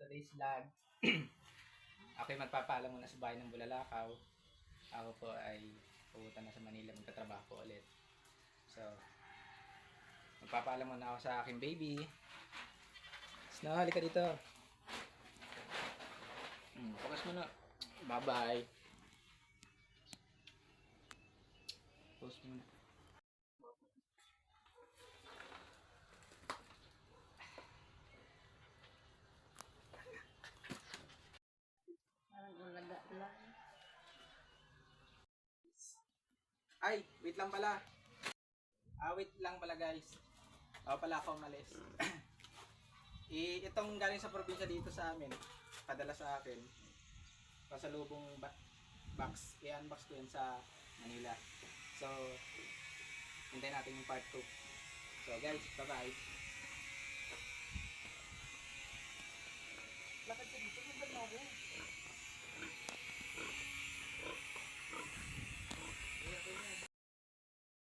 today's vlog. Ako'y magpapaalam muna sa bahay ng Bulalakaw. Ako po ay pupunta na sa Manila, magtatrabaho po ulit. So, magpapaalam muna ako sa aking baby. Snow, halika dito. Focus mo na. Bye-bye. Focus mo na. Ay, wait lang pala. Wait lang pala guys. Ako pala ako umalis. Itong galing sa probinsya dito sa amin, padala sa akin. Pasalubong box, i-unbox ko yun sa Manila. So, hintayin natin yung part 2. So guys, bye-bye.